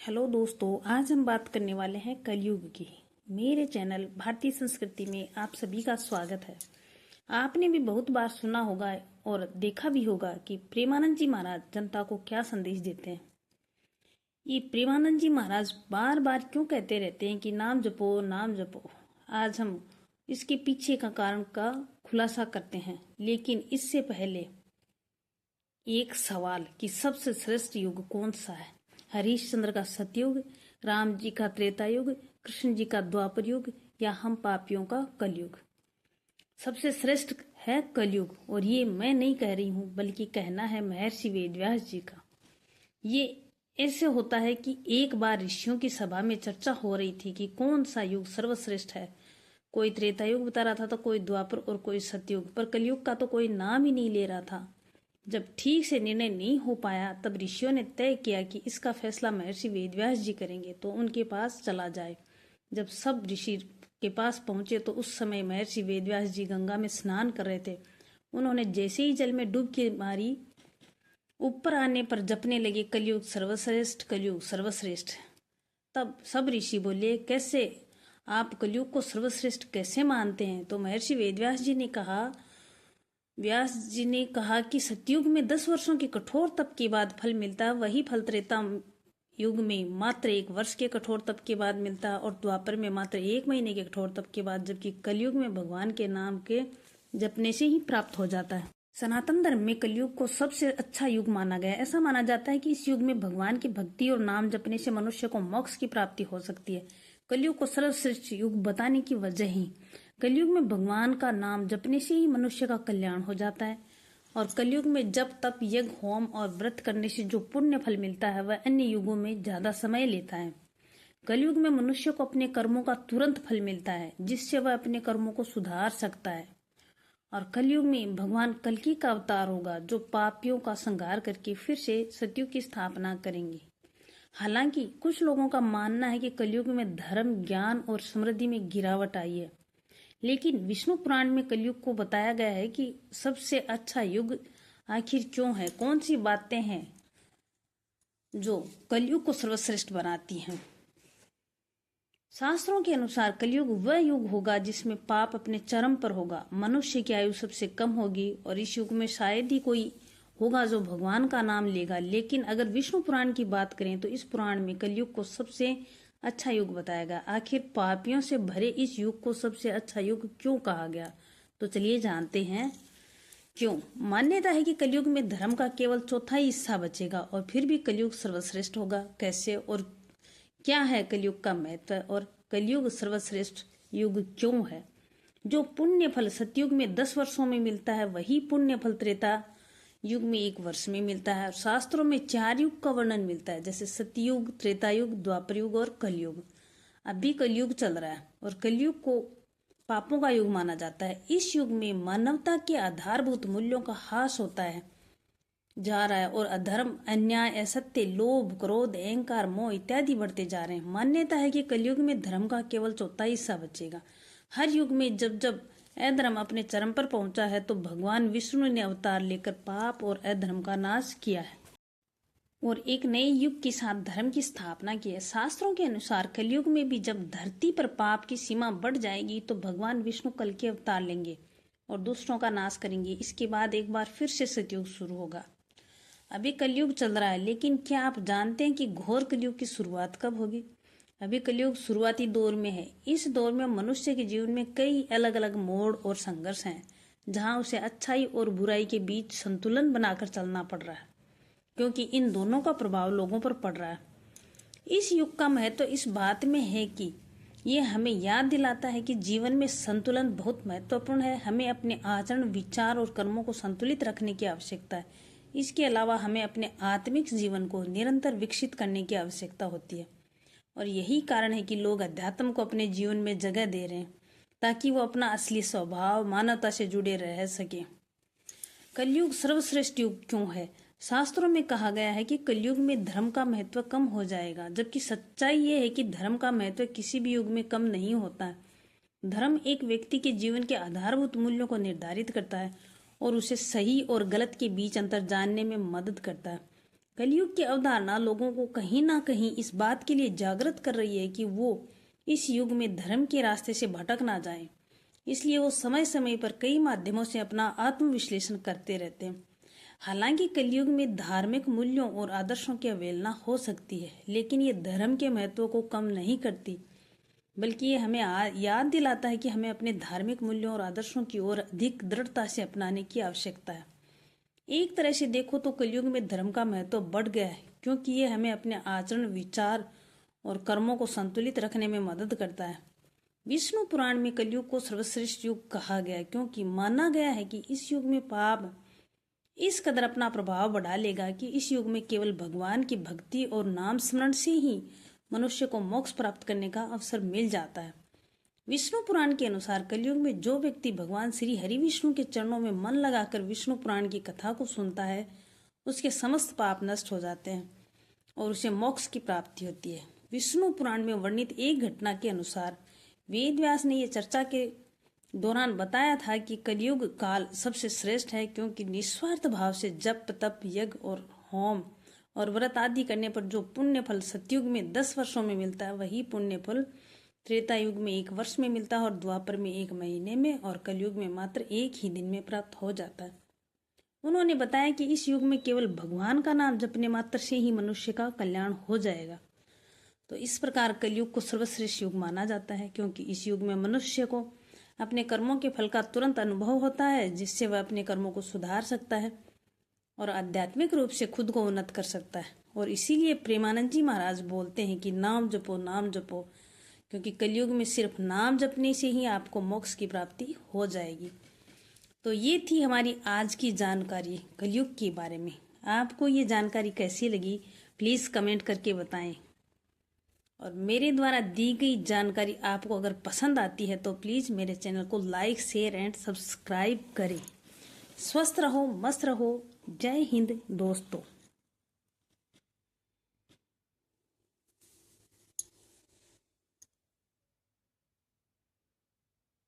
Hello दोस्तों, आज हम बात करने वाले हैं कलयुग की। मेरे चैनल भारतीय संस्कृति में आप सभी का स्वागत है। आपने भी बहुत बार सुना होगा और देखा भी होगा कि प्रेमानंद जी महाराज जनता को क्या संदेश देते हैं। ये प्रेमानंद जी महाराज बार बार क्यों कहते रहते हैं कि नाम जपो नाम जपो। आज हम इसके पीछे का कारण का खुलासा करते हैं, लेकिन इससे पहले एक सवाल कि सबसे श्रेष्ठ युग कौन सा है। हरिश्चंद्र का सतयुग, राम जी का त्रेता युग, कृष्ण जी का द्वापर युग या हम पापियों का कलयुग। सबसे श्रेष्ठ है कलयुग, और ये मैं नहीं कह रही हूं बल्कि कहना है महर्षि वेदव्यास जी का। ये ऐसे होता है कि एक बार ऋषियों की सभा में चर्चा हो रही थी कि कौन सा युग सर्वश्रेष्ठ है। कोई त्रेता युग बता रहा था तो कोई द्वापर और कोई सतयुग, पर कलयुग का तो कोई नाम ही नहीं ले रहा था। जब ठीक से निर्णय नहीं हो पाया तब ऋषियों ने तय किया कि इसका फैसला महर्षि वेदव्यास जी करेंगे, तो उनके पास चला जाए। जब सब ऋषि के पास पहुंचे तो उस समय महर्षि वेदव्यास जी गंगा में स्नान कर रहे थे। उन्होंने जैसे ही जल में डुबकी मारी, ऊपर आने पर जपने लगे कलयुग सर्वश्रेष्ठ, कलयुग सर्वश्रेष्ठ। तब सब ऋषि बोले, कैसे आप कलयुग को सर्वश्रेष्ठ कैसे मानते हैं? तो महर्षि वेदव्यास जी ने कहा कि सतयुग में 10 वर्षों के कठोर तप के बाद फल मिलता है, वही फल त्रेता युग में मात्र 1 वर्ष के कठोर तप के बाद मिलता है और द्वापर में मात्र 1 महीने के कठोर तप के बाद, जबकि कलयुग में भगवान के नाम के जपने से ही प्राप्त हो जाता है। सनातन धर्म में कलयुग को सबसे अच्छा युग माना गया है। ऐसा माना जाता है कि इस युग में भगवान की भक्ति और नाम जपने से मनुष्य को मोक्ष की प्राप्ति हो सकती है। कलयुग को सर्वश्रेष्ठ युग बताने की वजह ही कलयुग में भगवान का नाम जपने से ही मनुष्य का कल्याण हो जाता है, और कलयुग में जब तप यज्ञ होम और व्रत करने से जो पुण्य फल मिलता है वह अन्य युगों में ज्यादा समय लेता है। कलयुग में मनुष्य को अपने कर्मों का तुरंत फल मिलता है, जिससे वह अपने कर्मों को सुधार सकता है। और कलयुग में भगवान कल्कि का अवतार होगा, जो पापियों का संहार करके फिर से सतयुग की स्थापना करेंगे। हालांकि कुछ लोगों का मानना है कि कलयुग में धर्म, ज्ञान और समृद्धि में गिरावट आई है, लेकिन विष्णु पुराण में कलयुग को बताया गया है कि सबसे अच्छा युग आखिर क्यों है। कौन सी बातें हैं जो कलयुग को सर्वश्रेष्ठ बनाती हैं। शास्त्रों के अनुसार कलयुग वह युग होगा जिसमें पाप अपने चरम पर होगा, मनुष्य की आयु सबसे कम होगी, और इस युग में शायद ही कोई होगा जो भगवान का नाम लेगा। लेकिन अगर विष्णु पुराण की बात करें तो इस पुराण में कलयुग को सबसे अच्छा युग बताया गया। आखिर पापियों से भरे इस युग को सबसे अच्छा युग क्यों कहा गया? तो चलिए जानते हैं क्यों। मान्यता है कि कलयुग में धर्म का केवल चौथाई हिस्सा बचेगा और फिर भी कलयुग सर्वश्रेष्ठ होगा। कैसे और क्या है कलयुग का महत्व, और कलयुग सर्वश्रेष्ठ युग क्यों है? जो पुण्य फल सतयुग में 10 वर्षों में मिलता है, वही पुण्य फल त्रेता युग में 1 वर्ष में मिलता है। शास्त्रों में 4 युग का वर्णन मिलता है, जैसे सतयुग, त्रेता युग, द्वापर युग और कलयुग। अभी कलयुग चल रहा है और कलयुग को पापों का युग माना जाता है। इस युग में मानवता के आधारभूत मूल्यों का ह्रास होता है जा रहा है और अधर्म, अन्याय, असत्य, लोभ, क्रोध, अहंकार, मोह इत्यादि बढ़ते जा रहे हैं। मान्यता है कि कलयुग में धर्म का केवल चौथाई हिस्सा बचेगा। हर युग में जब जब अधर्म अपने चरम पर पहुंचा है तो भगवान विष्णु ने अवतार लेकर पाप और अधर्म का नाश किया है और एक नए युग के साथ धर्म की स्थापना की है। शास्त्रों के अनुसार कलयुग में भी जब धरती पर पाप की सीमा बढ़ जाएगी तो भगवान विष्णु कल के अवतार लेंगे और दूसरों का नाश करेंगे। इसके बाद एक बार फिर से सतयुग शुरू होगा। अभी कलयुग चल रहा है, लेकिन क्या आप जानते हैं कि घोर कलयुग की शुरुआत कब होगी? अभी कलयुग शुरुआती दौर में है। इस दौर में मनुष्य के जीवन में कई अलग अलग मोड़ और संघर्ष हैं, जहां उसे अच्छाई और बुराई के बीच संतुलन बनाकर चलना पड़ रहा है, क्योंकि इन दोनों का प्रभाव लोगों पर पड़ रहा है। इस युग का महत्व इस बात में है कि ये हमें याद दिलाता है कि जीवन में संतुलन बहुत महत्वपूर्ण है। हमें अपने आचरण, विचार और कर्मों को संतुलित रखने की आवश्यकता है। इसके अलावा हमें अपने आत्मिक जीवन को निरंतर विकसित करने की आवश्यकता होती है, और यही कारण है कि लोग अध्यात्म को अपने जीवन में जगह दे रहे हैं, ताकि वो अपना असली स्वभाव, मानवता से जुड़े रह सके। कलयुग सर्वश्रेष्ठ युग क्यों है? शास्त्रों में कहा गया है कि कलयुग में धर्म का महत्व कम हो जाएगा, जबकि सच्चाई ये है कि धर्म का महत्व किसी भी युग में कम नहीं होता है। धर्म एक व्यक्ति के जीवन के आधारभूत मूल्यों को निर्धारित करता है और उसे सही और गलत के बीच अंतर जानने में मदद करता है। कलयुग की अवधारणा लोगों को कहीं ना कहीं इस बात के लिए जागृत कर रही है कि वो इस युग में धर्म के रास्ते से भटक ना जाएं। इसलिए वो समय समय पर कई माध्यमों से अपना आत्मविश्लेषण करते रहते हैं। हालांकि कलयुग में धार्मिक मूल्यों और आदर्शों की अवहेलना हो सकती है, लेकिन ये धर्म के महत्व को कम नहीं करती, बल्कि ये हमें याद दिलाता है कि हमें अपने धार्मिक मूल्यों और आदर्शों की ओर अधिक दृढ़ता से अपनाने की आवश्यकता है। एक तरह से देखो तो कलयुग में धर्म का महत्व बढ़ गया है, क्योंकि ये हमें अपने आचरण, विचार और कर्मों को संतुलित रखने में मदद करता है। विष्णु पुराण में कलयुग को सर्वश्रेष्ठ युग कहा गया है, क्योंकि माना गया है कि इस युग में पाप इस कदर अपना प्रभाव बढ़ा लेगा कि इस युग में केवल भगवान की भक्ति और नाम स्मरण से ही मनुष्य को मोक्ष प्राप्त करने का अवसर मिल जाता है। विष्णु पुराण के अनुसार कलयुग में जो व्यक्ति भगवान श्री हरि विष्णु के चरणों में मन लगाकर विष्णु पुराण की कथा को सुनता है, उसके समस्त पाप नष्ट हो जाते हैं और उसे मोक्ष की प्राप्ति होती है। विष्णु पुराण में वर्णित एक घटना के अनुसार वेद व्यास ने यह चर्चा के दौरान बताया था कि कलयुग काल सबसे श्रेष्ठ है, क्योंकि निस्वार्थ भाव से जप, तप, यज्ञ और होम और व्रत आदि करने पर जो पुण्य फल सतयुग में 10 वर्षों में मिलता है, वही पुण्य फल त्रेता युग में 1 वर्ष में मिलता है और द्वापर में 1 महीने में और कलयुग में मात्र 1 ही दिन में प्राप्त हो जाता है। उन्होंने बताया कि इस युग में केवल भगवान का नाम जपने मात्र से ही मनुष्य का कल्याण हो जाएगा। तो इस प्रकार कलयुग को सर्वश्रेष्ठ युग माना जाता है, क्योंकि इस युग में मनुष्य को अपने कर्मों के फल का तुरंत अनुभव होता है, जिससे वह अपने कर्मों को सुधार सकता है और आध्यात्मिक रूप से खुद को उन्नत कर सकता है। और इसीलिए प्रेमानंद जी महाराज बोलते हैं कि नाम जपो, नाम जपो, क्योंकि कलयुग में सिर्फ नाम जपने से ही आपको मोक्ष की प्राप्ति हो जाएगी। तो ये थी हमारी आज की जानकारी कलयुग के बारे में। आपको ये जानकारी कैसी लगी, प्लीज़ कमेंट करके बताएं। और मेरे द्वारा दी गई जानकारी आपको अगर पसंद आती है तो प्लीज़ मेरे चैनल को लाइक, शेयर एंड सब्सक्राइब करें। स्वस्थ रहो, मस्त रहो। जय हिंद दोस्तों।